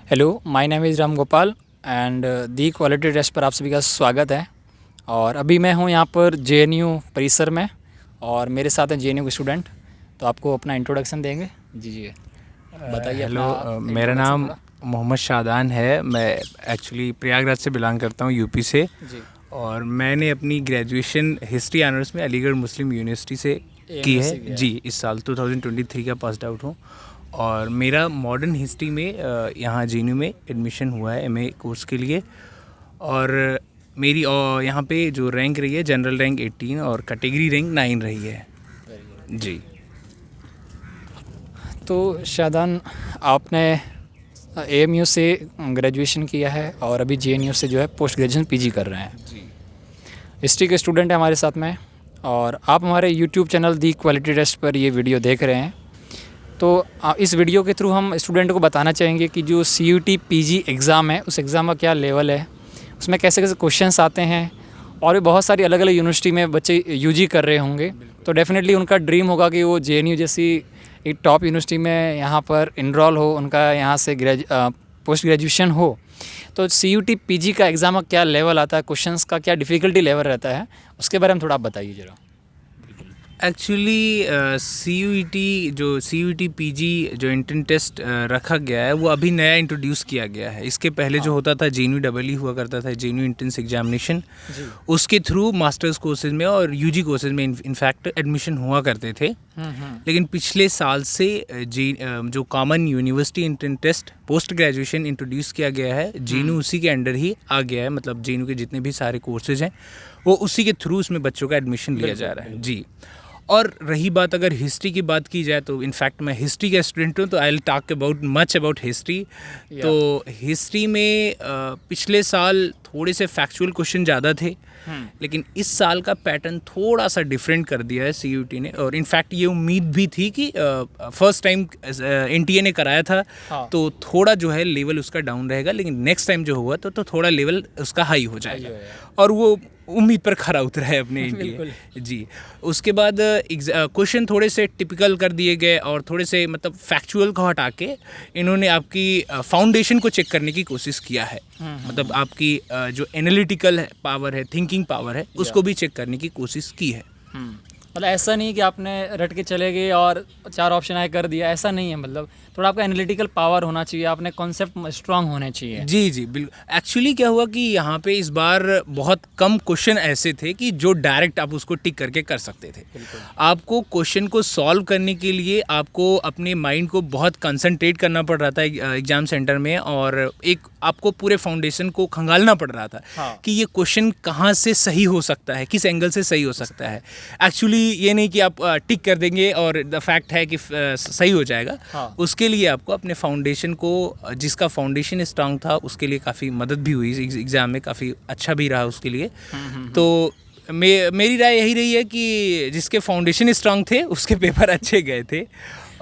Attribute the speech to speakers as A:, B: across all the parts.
A: Hello, my name is Ram Gopal and the quality test पर आप सभी का स्वागत है। और अभी मैं हूँ यहाँ पर जेएनयू परिसर में और मेरे साथ हैं जेएनयू के स्टूडेंट। तो आपको अपना इंट्रोडक्शन देंगे। जी जी, बताइए
B: हेलो,
A: अपना
B: मेरा
A: इंट्रोडक्शन
B: नाम
A: थोड़ा।
B: मोहम्मद शादान है। मैं एक्चुअली प्रयागराज से बिलोंग करता हूँ, यूपी से।
A: जी,
B: और मैंने अपनी ग्रेजुएशन हिस्ट्री ऑनर्स में अलीगढ़ मुस्लिम यूनिवर्सिटी से की
A: एएमयू
B: है।
A: से गया है।
B: जी, इस साल 2023 का पास्ड आउट हूँ। और मेरा मॉडर्न हिस्ट्री में यहाँ जेएनयू में एडमिशन हुआ है एमए कोर्स के लिए। और मेरी यहाँ पे जो रैंक रही है, जनरल रैंक 18 और कैटेगरी रैंक 9 रही है।
A: Very good.
B: जी।
A: तो शादान, आपने एएमयू से ग्रेजुएशन किया है और अभी जेएनयू से जो है पोस्ट ग्रेजुएशन पीजी कर रहे हैं।
B: जी।
A: हिस्ट्री के स्टूडेंट हैं हमारे साथ में और आप हमारे यूट्यूब चैनल दी क्वालिटी टेस्ट पर ये वीडियो देख रहे हैं। तो इस वीडियो के थ्रू हम स्टूडेंट को बताना चाहेंगे कि जो सीयूटी पीजी एग्ज़ाम है उस एग्ज़ाम का क्या लेवल है, उसमें कैसे कैसे क्वेश्चंस आते हैं। और भी बहुत सारी अलग अलग यूनिवर्सिटी में बच्चे यूजी कर रहे होंगे, तो डेफिनेटली उनका ड्रीम होगा कि वो जेएनयू जैसी एक टॉप यूनिवर्सिटी में यहाँ पर इनरोल हो, उनका यहाँ से पोस्ट ग्रेजुएशन हो। तो सीयूटी पीजी का एग्ज़ाम का क्या लेवल आता है, क्वेश्चंस का क्या डिफ़िकल्टी लेवल रहता है, उसके बारे में थोड़ा आप बताइए ज़रा।
B: Actually see U T P G जो इंट्रेंस टेस्ट रखा गया है, वो अभी नया इंट्रोड्यूस किया गया है। इसके पहले जो होता था जेएनयू डबल ई हुआ करता था, जेएनयू इंट्रेंस एग्जामिनेशन। उसके थ्रू मास्टर्स कोर्सेज में और यूजी कोर्सेज में इनफैक्ट एडमिशन हुआ करते थे। लेकिन पिछले साल से जो common university entrance test post graduation introduce किया गया है, जेएनयू उसी के अंडर ही आ गया है। मतलब जेएनयू के जितने भी सारे कोर्सेज हैं वो उसी के थ्रू उसमें बच्चों का एडमिशन लिया जा रहा है। जी। और रही बात, अगर हिस्ट्री की बात की जाए तो इनफैक्ट मैं हिस्ट्री का स्टूडेंट हूँ, तो I will talk about much about history. तो हिस्ट्री में पिछले साल थोड़े से फैक्चुअल क्वेश्चन ज़्यादा थे, लेकिन इस साल का पैटर्न थोड़ा सा डिफरेंट कर दिया है सीयूटी ने। और इनफैक्ट ये उम्मीद भी थी कि फर्स्ट टाइम एनटीए ने कराया था, तो थोड़ा जो है लेवल उसका डाउन रहेगा, लेकिन नेक्स्ट टाइम जो हुआ तो थोड़ा लेवल उसका हाई हो जाएगा। और वो उम्मीद पर खरा उतरा है अपने एनटीए। जी। उसके बाद क्वेश्चन थोड़े से टिपिकल कर दिए गए और थोड़े से मतलब फैक्चुअल को हटा के इन्होंने आपकी फाउंडेशन को चेक करने की कोशिश किया है। मतलब आपकी जो एनालिटिकल पावर है, थिंकिंग पावर है, उसको भी चेक करने की कोशिश की है।
A: मतलब ऐसा नहीं कि आपने रट के चले गए और 4 ऑप्शन आए कर दिया, ऐसा नहीं है। मतलब थोड़ा आपका एनालिटिकल पावर होना चाहिए, आपने कॉन्सेप्ट स्ट्रांग होने चाहिए।
B: जी जी बिल्कुल। एक्चुअली क्या हुआ कि यहाँ पे इस बार बहुत कम क्वेश्चन ऐसे थे कि जो डायरेक्ट आप उसको टिक करके कर सकते थे। आपको क्वेश्चन को सॉल्व करने के लिए आपको अपने माइंड को बहुत कंसंट्रेट करना पड़ रहा था एग्जाम सेंटर में, और एक आपको पूरे फाउंडेशन को खंगालना पड़ रहा था कि ये क्वेश्चन कहाँ से सही हो सकता है, किस एंगल से सही हो सकता है। एक्चुअली ये नहीं कि आप टिक कर देंगे और द फैक्ट है कि सही हो जाएगा। उसके लिए आपको अपने फाउंडेशन को, जिसका फाउंडेशन स्ट्रांग था, उसके लिए काफ़ी मदद भी हुई एग्ज़ाम में, काफ़ी अच्छा भी रहा उसके लिए। तो मेरी राय यही रही है कि जिसके फाउंडेशन स्ट्रांग थे उसके पेपर अच्छे गए थे।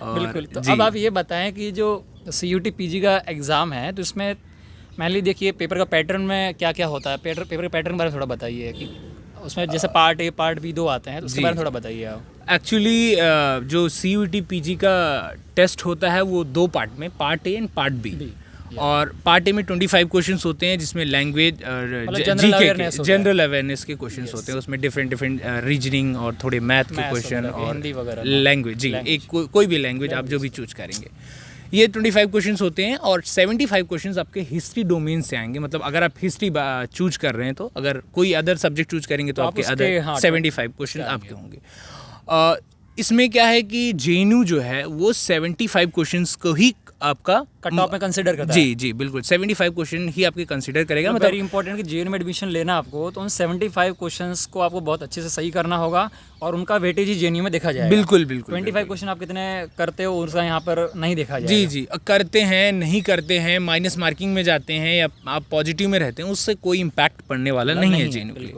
A: बिल्कुल। तो अब आप ये बताएं कि जो सीयूटी पीजी का एग्ज़ाम है, तो इसमें मैनली देखिए पेपर का पैटर्न में क्या क्या होता है। पेपर के पैटर्न के बारे में थोड़ा बताइए कि उसमें जैसे पार्ट ए पार्ट बी 2 आते हैं, तो उसके बारे में थोड़ा बताइए आप।
B: एक्चुअली जो सीयूटी पीजी का टेस्ट होता है वो 2 पार्ट में, part A and part B. और पार्ट ए में 25 क्वेश्चंस होते हैं, जिसमें लैंग्वेज जनरल अवेयरनेस के क्वेश्चंस होते हैं। उसमें डिफरेंट रीजनिंग और थोड़े मैथ के क्वेश्चन और लैंग्वेज। जी, एक कोई भी लैंग्वेज आप जो भी चूज करेंगे। ये 25 क्वेश्चंस होते हैं और 75 क्वेश्चंस आपके हिस्ट्री डोमेन से आएंगे। मतलब अगर आप हिस्ट्री चूज कर रहे हैं, तो अगर कोई अदर सब्जेक्ट चूज करेंगे तो आपके अदर 75 क्वेश्चन आपके होंगे। इसमें क्या है कि जेएनयू जो है वो 75 क्वेश्चंस को ही आपका
A: कट ऑफ में कंसीडर करता है।
B: जी जी बिल्कुल, 75 क्वेश्चन ही आपके कंसीडर करेगा।
A: मतलब वेरी इंपॉर्टेंट कि जेएनयू में एडमिशन लेना आपको, तो उन 75 क्वेश्चंस को आपको बहुत अच्छे से सही करना होगा और उनका वेटेज ही जेएनयू में देखा जाएगा।
B: बिल्कुल बिल्कुल।
A: 25 क्वेश्चन आप कितने करते हो उसका यहाँ पर नहीं देखा जाएगा।
B: जी जी, करते हैं नहीं करते हैं, माइनस मार्किंग में जाते हैं या आप पॉजिटिव में रहते हैं, उससे कोई इम्पैक्ट पड़ने वाला नहीं है जेएनयू के लिए।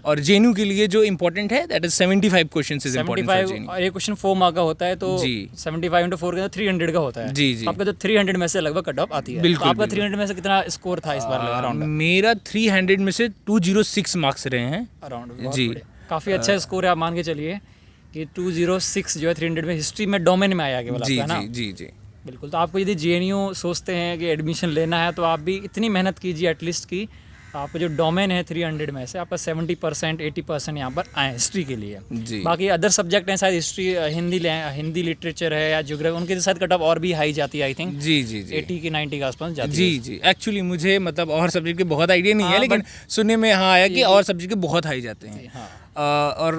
B: और जेएनयू के लिए जो इम्पोर्टेंट है that is 75 question is important for JNU.
A: और ये क्वेश्चन 4 मार्क का होता है, तो 75 × 4 के 300 का होता है।
B: जी जी,
A: आपका जो 300 में से लगभग कट ऑफ आती है।
B: बिल्कुल।
A: आपका 300 में से कितना स्कोर था इस बार अराउंड?
B: मेरा 300 में से 206 मार्क्स रहे हैं
A: अराउंड।
B: जी,
A: काफ़ी अच्छा स्कोर है। आप मान के चलिए कि 206 जो है 300 में हिस्ट्री में डोमेन में आया केवल आपका ना।
B: जी जी।
A: बिल्कुल। तो आपको यदि जेएनयू सोचते हैं कि एडमिशन लेना है तो आप भी इतनी मेहनत कीजिए एटलीस्ट कि आपका जो डोमेन है 300 में से आपका 70% 80% यहाँ पर आए हिस्ट्री के लिए।
B: जी
A: बाकी अदर सब्जेक्ट हैं शायद हिस्ट्री, हिंदी लिटरेचर है या ज्योग्राफी, उनके साथ कट ऑफ और भी हाई जाती है आई थिंक।
B: जी जी जी
A: 80 की 90 के आसपास जाती है।
B: जी जी एक्चुअली मुझे मतलब और सब्जेक्ट के बहुत आइडिया नहीं है,
A: हाँ,
B: लेकिन सुनने में हाँ आया कि और सब्जेक्ट के बहुत हाई जाते हैं।
A: हाँ
B: और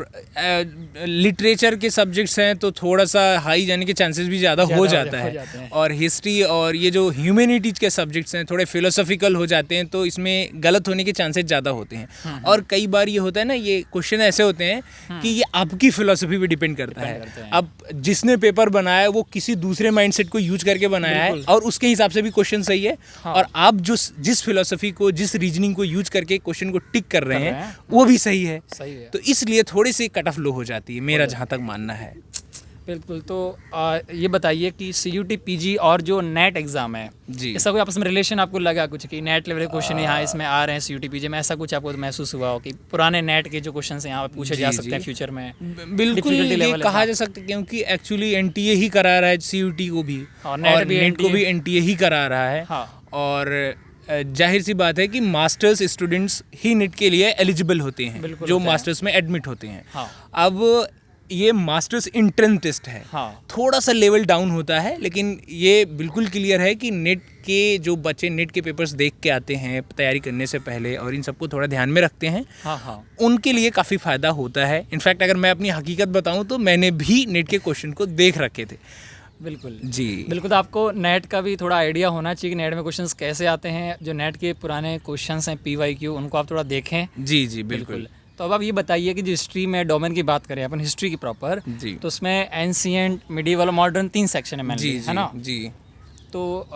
B: लिटरेचर के सब्जेक्ट्स हैं तो थोड़ा सा हाई जाने के चांसेस भी ज़्यादा हो जाता
A: हो
B: है।
A: जाते हैं।
B: और हिस्ट्री और ये जो ह्यूमैनिटीज़ के सब्जेक्ट्स हैं थोड़े फिलोसॉफिकल हो जाते हैं, तो इसमें गलत होने के चांसेस ज़्यादा होते हैं। और कई बार ये होता है ना, ये क्वेश्चन ऐसे होते हैं कि ये आपकी फिलोसफी पे डिपेंड करता है। अब जिसने पेपर बनाया है वो किसी दूसरे माइंडसेट को यूज करके बनाया है और उसके हिसाब से भी क्वेश्चन सही है। और आप जिस फिलोसफी को, जिस रीजनिंग को यूज करके क्वेश्चन को टिक कर रहे हैं वो भी सही है।
A: तो
B: इसलिए थोड़ी सी कट ऑफ लो हो जाती है, मेरा जहाँ तक मानना है।
A: बिल्कुल। तो ये बताइए कि CUT PG और जो नेट एग्जाम है
B: जी
A: ऐसा कोई आपस में रिलेशन आपको लगा कुछ कि नेट लेवल के क्वेश्चन यहाँ इसमें आ रहे हैं CUT PG में, ऐसा कुछ आपको महसूस हुआ हो कि पुराने नेट के जो क्वेश्चन हैं यहाँ पे पूछे जा सकते हैं फ्यूचर में?
B: बिल्कुल ये कहा जा सकता है, क्योंकि एक्चुअली NTA ही करा रहा है CUT को भी और नेट को भी NTA ही करा रहा है। और जाहिर सी बात है कि मास्टर्स स्टूडेंट्स ही नेट के लिए एलिजिबल होते हैं, जो मास्टर्स में एडमिट होते हैं। अब ये मास्टर्स इंट्रेंस टेस्ट है, थोड़ा सा लेवल डाउन होता है, लेकिन ये बिल्कुल क्लियर है कि नेट के जो बच्चे नेट के पेपर्स देख के आते हैं तैयारी करने से पहले और इन सबको थोड़ा ध्यान में रखते हैं, उनके लिए काफ़ी फ़ायदा होता है। इनफैक्ट अगर मैं अपनी हकीकत बताऊं तो मैंने भी नेट के क्वेश्चन को देख रखे थे।
A: बिल्कुल
B: जी
A: बिल्कुल। तो आपको नेट का भी थोड़ा आइडिया होना चाहिए कि नेट में क्वेश्चंस कैसे आते हैं। जो नेट के पुराने क्वेश्चंस हैं PYQ, उनको आप थोड़ा देखें।
B: जी जी बिल्कुल।
A: तो अब आप ये बताइए कि जो हिस्ट्री में डोमेन की बात करें अपन, हिस्ट्री की प्रॉपर, तो उसमें एंशिएंट, मिडिवल, मॉडर्न 3 सेक्शन है मेनली, है ना?
B: जी।
A: तो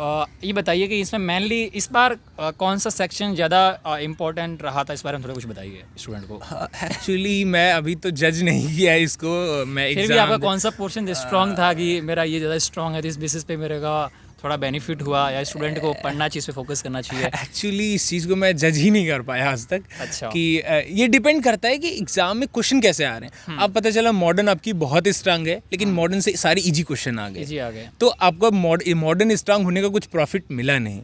A: ये बताइए कि इसमें मेनली इस बार कौन सा सेक्शन ज़्यादा इम्पोर्टेंट रहा था, इस बारे में थोड़ा कुछ बताइए स्टूडेंट को।
B: एक्चुअली मैं अभी तो जज नहीं किया इसको, मैं
A: फिर भी आपका कौन सा पोर्शन स्ट्रॉन्ग था कि मेरा ये ज़्यादा स्ट्रॉन्ग है, तो इस बेसिस पे मेरे का थोड़ा बेनिफिट हुआ या स्टूडेंट को पढ़ना चाहिए, इस पे फोकस करना चाहिए?
B: एक्चुअली इस चीज़ को मैं जज ही नहीं कर पाया आज तक।
A: अच्छा। कि
B: ये डिपेंड करता है कि एग्जाम में क्वेश्चन कैसे आ रहे हैं। अब पता चला मॉडर्न आपकी बहुत स्ट्रांग है, लेकिन मॉडर्न से सारे इजी क्वेश्चन आ गए, तो आपको मॉडर्न स्ट्रांग होने का कुछ प्रॉफिट मिला नहीं।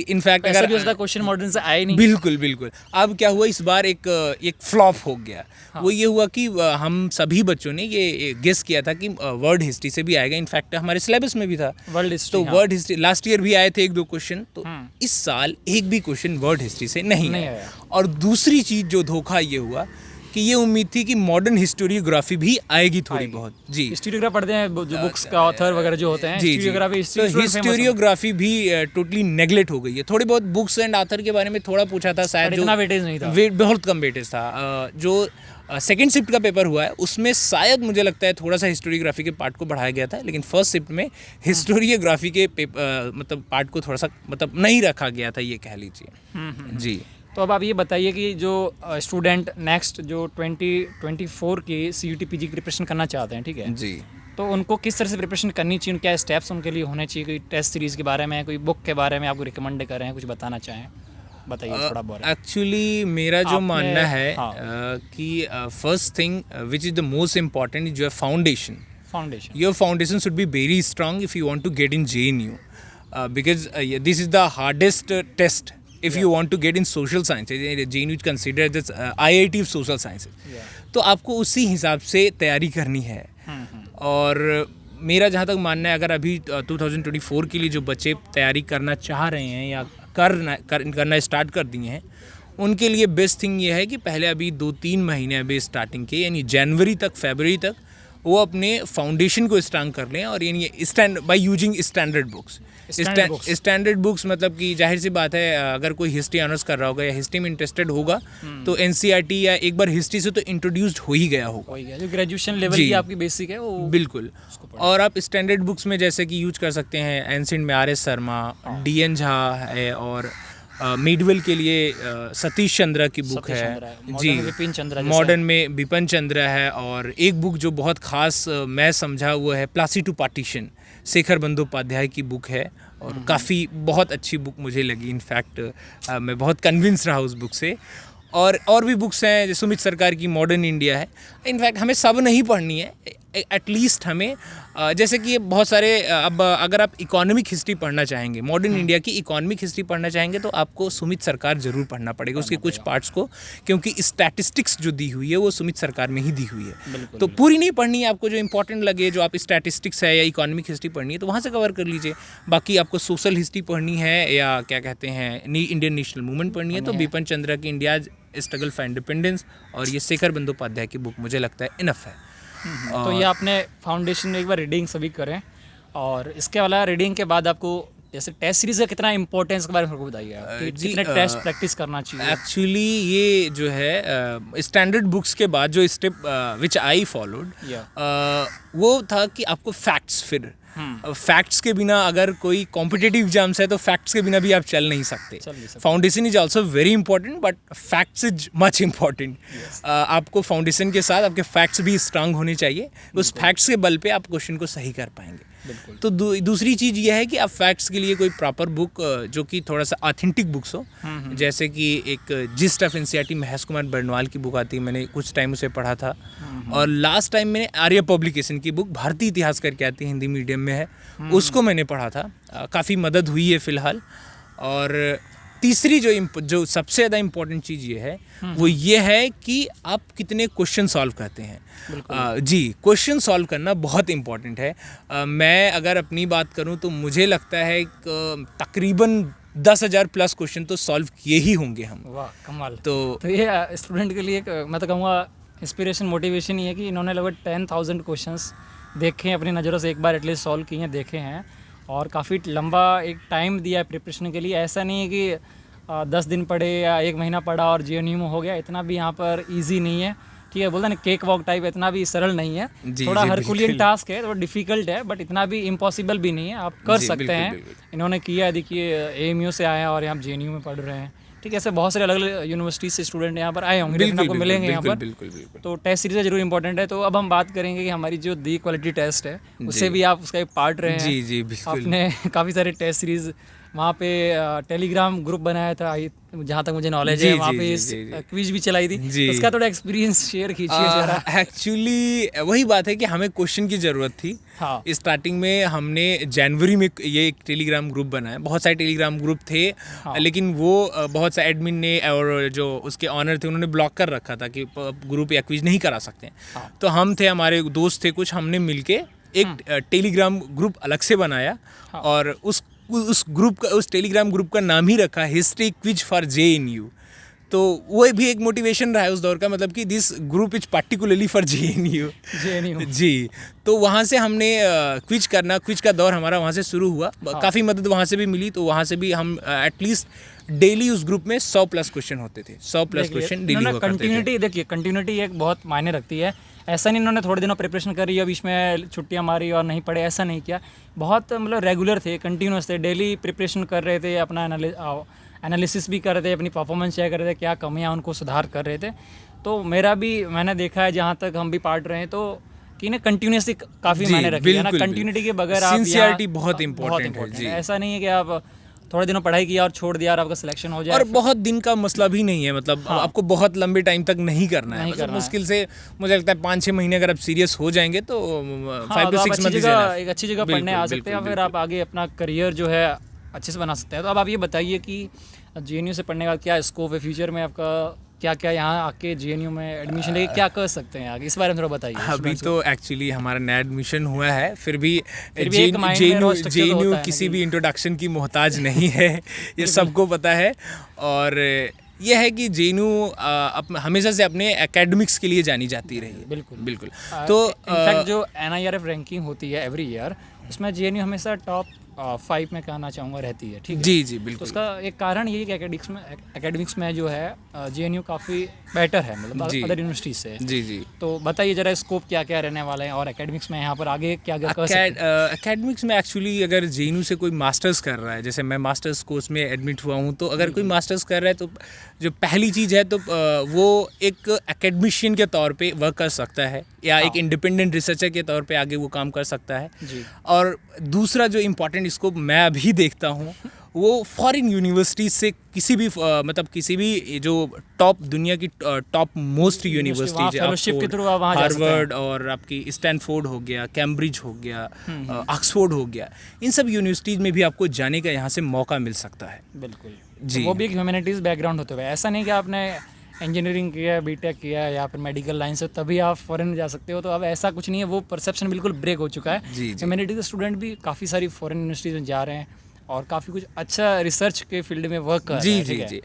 B: इनफैक्ट अगर
A: क्वेश्चन मॉडर्न से आए नहीं।
B: बिल्कुल बिल्कुल। अब क्या हुआ, इस बार एक फ्लॉप हो गया। वो ये हुआ कि हम सभी बच्चों ने ये गेस किया था कि वर्ल्ड हिस्ट्री से भी आएगा। इनफैक्ट हमारे सिलेबस में भी था वर्ल्ड हिस्ट्री। तो वर्ल्ड हिस्ट्री लास्ट ईयर भी आए थे 1-2 क्वेश्चन, तो इस साल एक भी क्वेश्चन वर्ल्ड हिस्ट्री से नहीं आया। और दूसरी चीज जो धोखा ये हुआ कि ये उम्मीद थी कि मॉडर्न हिस्टोरियोग्राफी भी आएगी थोड़ी बहुत। जी,
A: हिस्टोरियोग्राफी पढ़ते हैं जो बुक्स का ऑथर वगैरह जो होते हैं।
B: जी जी। तो हिस्टोरियोग्राफी भी टोटली नेग्लेक्ट हो गई है। थोड़ी बहुत बुक्स एंड ऑथर के बारे में थोड़ा पूछा था शायद, जो
A: इतना वेटेज नहीं था,
B: बहुत कम वेटेज था। जो सेकेंड शिफ्ट का पेपर हुआ है उसमें शायद मुझे लगता है थोड़ा सा हिस्टोरियोग्राफी के पार्ट को बढ़ाया गया था, लेकिन फर्स्ट शिफ्ट में हिस्टोरियोग्राफी के मतलब पार्ट को थोड़ा सा मतलब नहीं रखा गया था, ये कह लीजिए। जी।
A: तो अब आप ये बताइए कि जो स्टूडेंट नेक्स्ट जो 2024 की CUT PG की प्रिपरेशन करना चाहते हैं, ठीक है
B: जी,
A: तो उनको किस तरह से प्रिपरेशन करनी चाहिए, क्या स्टेप्स उनके लिए होने चाहिए? कोई टेस्ट सीरीज़ के बारे में, कोई बुक के बारे में आपको रिकमेंड करें, कुछ बताना चाहें, बताइए थोड़ा बहुत।
B: एक्चुअली मेरा जो मानना है कि first thing which is the most important is your foundation. Your foundation should be very strong if you want to get in JNU, because this is the hardest test if you want to get in social sciences. JNU is considered as IIT of social sciences. तो आपको उसी हिसाब से तैयारी करनी है। और मेरा जहाँ तक मानना है, अगर अभी 2024 के लिए जो बच्चे तैयारी करना चाह रहे हैं या करना स्टार्ट कर दिए हैं, उनके लिए बेस्ट थिंग ये है कि पहले अभी 2-3 महीने अभी स्टार्टिंग के, यानी जनवरी तक, फरवरी तक वो अपने फाउंडेशन को स्ट्रांग कर लें। और यानी by using standard books. Standard books मतलब कि जाहिर सी बात है, अगर कोई हिस्ट्री ऑनर्स कर रहा होगा या हिस्ट्री में इंटरेस्टेड होगा तो NCERT या एक बार हिस्ट्री से तो इंट्रोड्यूस्ड हो ही गया होगा,
A: जो ग्रेजुएशन लेवल की आपकी बेसिक है वो।
B: बिल्कुल। और आप स्टैंडर्ड बुक्स में जैसे कि यूज कर सकते हैं एंशिएंट में RS शर्मा, DN झा है, और मिडवेल के लिए सतीश चंद्र की बुक है जी, मॉडर्न में बिपिन चंद्र है। और एक बुक जो बहुत खास मैं समझा वो है प्लासी टू पार्टीशन, शेखर बंदोपाध्याय की बुक है, और काफ़ी बहुत अच्छी बुक मुझे लगी। इनफैक्ट मैं बहुत कन्विंस रहा उस बुक से। और भी बुक्स हैं, जैसे सुमित सरकार की मॉडर्न इंडिया है। इनफैक्ट हमें सब नहीं पढ़नी है, एटलीस्ट हमें जैसे कि ये बहुत सारे अब अगर आप इकोनॉमिक हिस्ट्री पढ़ना चाहेंगे, मॉडर्न इंडिया की इकोनॉमिक हिस्ट्री पढ़ना चाहेंगे तो आपको सुमित सरकार जरूर पढ़ना पड़ेगा उसके कुछ पार्ट्स को, क्योंकि स्टैटिस्टिक्स जो दी हुई है वो सुमित सरकार में ही दी हुई है। तो पूरी नहीं पढ़नी है आपको, जो इंपॉर्टेंट लगे, जो आप स्टैटिस्टिक्स है या इकोनॉमिक हिस्ट्री पढ़नी है तो वहाँ से कवर कर लीजिए। बाकी आपको सोशल हिस्ट्री पढ़नी है या क्या कहते हैं इंडियन नेशनल मूवमेंट पढ़नी है तो बिपिन चंद्र की इंडिया स्ट्रगल फॉर इंडिपेंडेंस और ये शेखर बंदोपाध्याय की बुक मुझे लगता है इनफ है।
A: तो ये आपने फाउंडेशन में एक बार रीडिंग सभी करें, और इसके अलावा रीडिंग के बाद आपको जैसे टेस्ट सीरीज का कितना इंपॉर्टेंस के बारे में बताइए कि कितने टेस्ट प्रैक्टिस करना चाहिए।
B: एक्चुअली ये जो है स्टैंडर्ड बुक्स के बाद जो स्टेप विच आई फॉलोड वो था कि आपको फैक्ट्स, फिर फैक्ट्स के बिना अगर कोई कॉम्पिटिटिव एग्जाम्स है तो फैक्ट्स के बिना भी आप चल नहीं सकते। Foundation is also very important but facts is much important. आपको फाउंडेशन के साथ आपके फैक्ट्स भी स्ट्रांग होने चाहिए, उस फैक्ट्स के बल पे आप क्वेश्चन को सही कर पाएंगे। तो दूसरी चीज़ ये है कि आप फैक्ट्स के लिए कोई प्रॉपर बुक जो कि थोड़ा सा ऑथेंटिक बुक्स हो, जैसे कि एक gist of NCERT Mahesh Kumar Barnwal की बुक आती है, मैंने कुछ टाइम उसे पढ़ा था। और लास्ट टाइम मैंने आर्य पब्लिकेशन की बुक भारतीय इतिहास करके आती है, हिंदी मीडियम में है, उसको मैंने पढ़ा था, काफ़ी मदद हुई है फ़िलहाल। और तीसरी जो सबसे ज़्यादा इम्पोर्टेंट चीज़ ये है वो ये है कि आप कितने क्वेश्चन सॉल्व करते हैं। जी, क्वेश्चन सॉल्व करना बहुत इम्पोर्टेंट है। मैं अगर अपनी बात करूं तो मुझे लगता है कि तकरीबन 10,000 प्लस क्वेश्चन तो सॉल्व किए ही होंगे हम।
A: वाह, कमाल।
B: तो
A: ये स्टूडेंट के लिए मैं तो कहूँगा इंस्पिरेशन, मोटिवेशन ही है कि इन्होंने लगभग 10,000 क्वेश्चंस देखे हैं, अपनी नज़रों से एक बार एटलीस्ट सॉल्व किए हैं, देखे हैं, और काफ़ी लंबा एक टाइम दिया है प्रिपरेशन के लिए। ऐसा नहीं है कि 10 दिन पढ़े या 1 महीना पढ़ा और जेएनयू में हो गया, इतना भी यहाँ पर ईजी नहीं है। ठीक है, बोलते हैं ना केक वॉक टाइप, इतना भी सरल नहीं है, थोड़ा हरकुलियन टास्क है, थोड़ा डिफिकल्ट है, बट इतना भी इम्पॉसिबल भी नहीं है, आप कर सकते हैं। इन्होंने किया है, देखिए एएमयू से आए हैं और यहाँ जेएनयू में पढ़ रहे हैं। ठीक है, ऐसे बहुत सारे अलग अलग यूनिवर्सिटी से स्टूडेंट यहाँ पर आए होंगे, लेकिन आपको मिलेंगे यहाँ पर। तो टेस्ट सीरीज जरूर इंपॉर्टेंट है। तो अब हम बात करेंगे कि हमारी जो दी क्वालिटी टेस्ट है उससे भी आप उसका एक पार्ट रहे हैं।
B: जी बिल्कुल।
A: आपने काफ़ी सारे टेस्ट सीरीज वहाँ पे टेलीग्राम ग्रुप बनाया था, जहाँ तक मुझे नॉलेज है, वहाँ पे क्विज भी चलाई थी, उसका थोड़ा एक्सपीरियंस शेयर कीजिए जरा।
B: एक्चुअली वही बात है कि हमें क्वेश्चन की ज़रूरत थी। हाँ। स्टार्टिंग में हमने जनवरी में ये एक टेलीग्राम ग्रुप बनाया, बहुत सारे टेलीग्राम ग्रुप थे। हाँ। लेकिन वो बहुत सा एडमिन ने और जो उसके ऑनर थे उन्होंने ब्लॉक कर रखा था कि ग्रुप या क्विज नहीं करा सकते। हाँ। तो हम थे, हमारे दोस्त थे कुछ, हमने मिलके एक टेलीग्राम ग्रुप अलग से बनाया। हाँ। और उस टेलीग्राम ग्रुप का नाम ही रखा हिस्ट्री क्विज फॉर जेएनयू। तो वो भी एक मोटिवेशन रहा है उस दौर का, मतलब कि this group is particularly for JNU. जी, तो वहाँ से हमने क्विज का दौर हमारा वहाँ से शुरू हुआ। हाँ। काफ़ी मदद वहाँ से भी मिली, तो वहाँ से भी हम एटलीस्ट डेली उस ग्रुप में 100 प्लस क्वेश्चन होते थे, 100 प्लस क्वेश्चन डेली हुआ करते थे।
A: देखिए कंटिन्यूटी एक बहुत मायने रखती है। ऐसा नहीं इन्होंने थोड़े दिनों प्रिपरेशन करी और बीच में छुट्टियां मारी और नहीं पढ़े, ऐसा नहीं किया। बहुत मतलब रेगुलर थे, कंटिन्यूस थे, डेली प्रिपरेशन कर रहे थे, अपना एनालिसिस भी कर रहे थे, अपनी परफॉर्मेंस चेक कर रहे थे, क्या कमियां उनको सुधार कर रहे थे। तो मेरा भी मैंने देखा है, जहाँ तक हम भी पढ़ रहे हैं, तो कि ना कंटिन्यूसली काफ़ी मायने रखती है ना। कंटिन्यूटी के बगैर आप
B: सिंसियरिटी बहुत इंपॉर्टेंट है।
A: ऐसा नहीं है कि आप थोड़े दिनों पढ़ाई किया और छोड़ दिया और आपका सिलेक्शन हो जाए।
B: और बहुत दिन का मसला भी नहीं है, मतलब हाँ। आपको बहुत लंबे टाइम तक नहीं करना है, मतलब मुश्किल से मुझे लगता है 5-6 महीने अगर आप सीरियस हो जाएंगे तो 5 to 6 मंथ
A: एक अच्छी जगह पढ़ने आ सकते हैं, फिर आप आगे अपना करियर जो है अच्छे से बना सकते हैं। तो अब आप ये बताइए कि जेएनयू से पढ़ने का क्या स्कोप है फ्यूचर में, आपका क्या क्या यहाँ आके जेएनयू में एडमिशन लेके क्या कर सकते हैं आगे, इस बारे में थोड़ा बताइए।
B: अभी तो एक्चुअली हमारा नया एडमिशन हुआ है, फिर भी जेएनयू किसी भी इंट्रोडक्शन की मोहताज नहीं है, ये सबको पता है। और यह है कि जेएनयू हमेशा से अपने एकेडमिक्स के लिए जानी जाती रही है। बिल्कुल। तो
A: इनफैक्ट जो NIRF रैंकिंग होती है एवरी ईयर, उसमें जेएनयू हमेशा टॉप 5 में कहना चाहूँगा रहती है। ठीक है
B: जी बिल्कुल।
A: तो उसका एक कारण ये है कि एकेडमिक्स में जो है जेएनयू काफ़ी बेटर है, मतलब अदर यूनिवर्सिटी से। जी। तो बताइए जरा स्कोप क्या क्या रहने वाला है और एकेडमिक्स में यहाँ पर आगे क्या क्या कर सकते हैं।
B: एकेडमिक्स में एक्चुअली अगर जेएनयू से कोई मास्टर्स कर रहा है, जैसे मैं मास्टर्स कोर्स में एडमिट हुआ हूँ, तो अगर कोई मास्टर्स कर रहा है तो जो पहली चीज़ है तो वो एक एकेडमिशियन के तौर पे वर्क कर सकता है या एक इंडिपेंडेंट रिसर्चर के तौर पे आगे वो काम कर सकता है। और दूसरा जो इम्पोर्टेंट स्कोप मैं अभी देखता हूँ वो फॉरेन यूनिवर्सिटीज़ से किसी भी मतलब किसी भी जो टॉप दुनिया की टॉप मोस्ट यूनिवर्सिटीज
A: फेलोशिप के थ्रू आप वहाँ जा सकते हैं।
B: हार्वर्ड और आपकी स्टैनफोर्ड हो गया, कैम्ब्रिज हो गया, ऑक्सफोर्ड हो गया, इन सब यूनिवर्सिटीज़ में भी आपको जाने का यहाँ से मौका मिल सकता है।
A: बिल्कुल
B: जी।
A: तो वो भी एक ह्यूमैनिटीज़ बैकग्राउंड होते हुए, ऐसा नहीं कि आपने इंजीनियरिंग किया, बीटेक किया या फिर मेडिकल लाइन से तभी आप फॉरेन जा सकते हो, तो अब ऐसा कुछ नहीं है, वो परसेप्शन बिल्कुल ब्रेक हो चुका है।
B: जी, जी।
A: ह्यूमैनिटीज़ के स्टूडेंट भी काफ़ी सारी फॉरेन यूनिवर्सिटीज़ में जा रहे हैं और काफ़ी कुछ अच्छा रिसर्च के फील्ड में वर्क कर रहे
B: जी
A: हैं।
B: जी
A: ठीक है?
B: जी।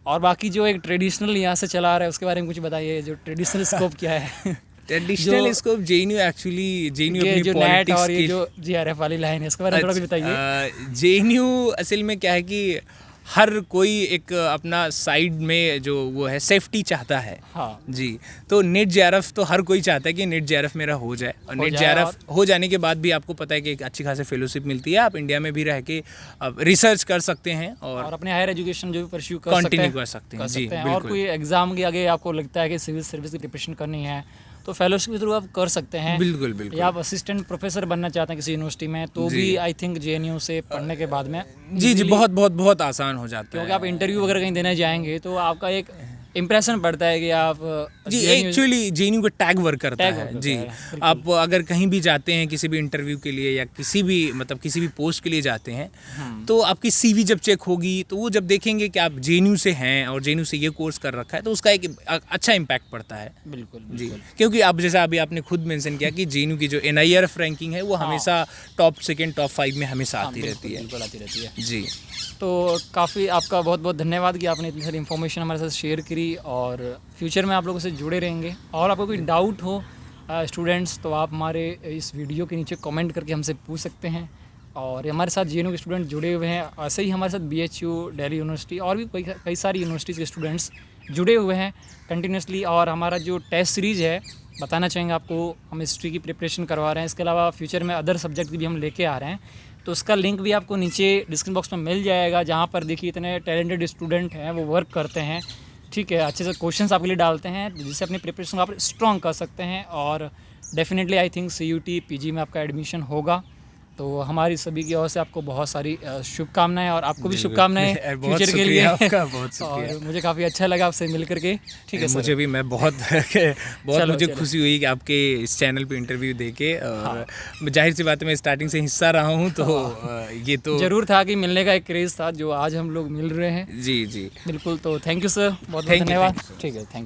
A: और बाकी जो एक ट्रेडिशनल यहाँ से चला रहा है उसके बारे में कुछ बताइए, जो ट्रेडिशनल स्कोप क्या है?
B: Traditional scope JNU actually JNU
A: ये
B: अपनी
A: जो नेट
B: पॉलिटिक्स
A: और ये
B: की
A: जो जीआरएफ वाली लाइन है इसके बारे में थोड़ा कुछ बताइए।
B: जेएनयू असल में क्या है कि हर कोई एक अपना साइड में जो वो है सेफ्टी चाहता है।
A: हाँ
B: जी, तो नेट जेआरएफ तो हर कोई चाहता है कि नेट जेआरएफ मेरा हो जाए, और नेट जेआरएफ हो जाने के बाद भी आपको पता है कि एक अच्छी खासी फेलोशिप मिलती है, आप इंडिया में भी रह के रिसर्च कर सकते हैं और
A: अपने हायर एजुकेशन जो भी परस्यू कर
B: कंटिन्यू कर सकते हैं। जी
A: और
B: बिल्कुल।
A: कोई एग्जाम के आगे आपको लगता है कि सिविल सर्विस की प्रिपरेशन करनी है तो फेलोशिप के थ्रू आप कर सकते हैं।
B: बिल्कुल बिल्कुल।
A: या आप असिस्टेंट प्रोफेसर बनना चाहते हैं किसी यूनिवर्सिटी में तो
B: जी।
A: भी आई थिंक जेएनयू से पढ़ने के बाद में
B: जी जी बहुत बहुत बहुत आसान हो जाता
A: क्योंकि
B: है।
A: आप इंटरव्यू वगैरह कहीं देने जाएंगे तो आपका एक इम्प्रेशन पड़ता है कि आप
B: जी एक्चुअली जेएनयू का टैग वर्क करता है। जी, आप अगर कहीं भी जाते हैं किसी भी इंटरव्यू के लिए या किसी भी मतलब किसी भी पोस्ट के लिए जाते हैं तो आपकी सीवी जब चेक होगी तो वो जब देखेंगे कि आप जेएनयू से हैं और जेएनयू से ये कोर्स कर रखा है तो उसका एक अच्छा इम्पैक्ट पड़ता है।
A: बिल्कुल
B: जी, क्योंकि आप जैसा अभी आपने खुद मेंशन किया कि जेएनयू की जो एनआईआरएफ रैंकिंग है वो हमेशा टॉप सेकंड टॉप 5 में हमेशा आती रहती है।
A: बिल्कुल आती रहती है।
B: जी,
A: तो काफ़ी आपका बहुत बहुत धन्यवाद कि आपने इतनी सारी इन्फॉर्मेशन हमारे साथ शेयर करी और फ्यूचर में आप लोगों से जुड़े रहेंगे। और आपको कोई डाउट हो स्टूडेंट्स तो आप हमारे इस वीडियो के नीचे कमेंट करके हमसे पूछ सकते हैं। और हमारे साथ जेएनयू के स्टूडेंट जुड़े हुए हैं, ऐसे ही हमारे साथ बीएचयू, दिल्ली यूनिवर्सिटी और भी कई सारी यूनिवर्सिटीज़ के स्टूडेंट्स जुड़े हुए हैं कंटिन्यूसली। और हमारा जो टेस्ट सीरीज़ है बताना चाहेंगे आपको, हम हिस्ट्री की प्रिपरेशन करवा रहे हैं, इसके अलावा फ्यूचर में अदर सब्जेक्ट भी हम लेके आ रहे हैं। तो उसका लिंक भी आपको नीचे डिस्क्रिप्शन बॉक्स में मिल जाएगा, जहाँ पर देखिए इतने टैलेंटेड स्टूडेंट हैं वो वर्क करते हैं। ठीक है, अच्छे से क्वेश्चंस आपके लिए डालते हैं जिससे अपनी प्रिपरेशन को आप स्ट्रॉन्ग कर सकते हैं। और definitely I think CUET PG में आपका एडमिशन होगा। तो हमारी सभी की ओर से आपको बहुत सारी शुभकामनाएं और आपको भी शुभकामनाएं फ्यूचर के लिए।
B: आपका बहुत शुक्रिया।
A: और मुझे काफ़ी अच्छा लगा आपसे मिल करके। ठीक है सर,
B: मुझे भी मैं बहुत मुझे खुशी हुई कि आपके इस चैनल पे इंटरव्यू देके और जाहिर सी बात है मैं स्टार्टिंग से हिस्सा रहा हूँ तो ये तो
A: जरूर था कि मिलने का एक क्रेज़ था जो आज हम लोग मिल रहे हैं।
B: जी जी
A: बिल्कुल, तो थैंक यू सर, बहुत बहुत धन्यवाद। ठीक है, थैंक यू।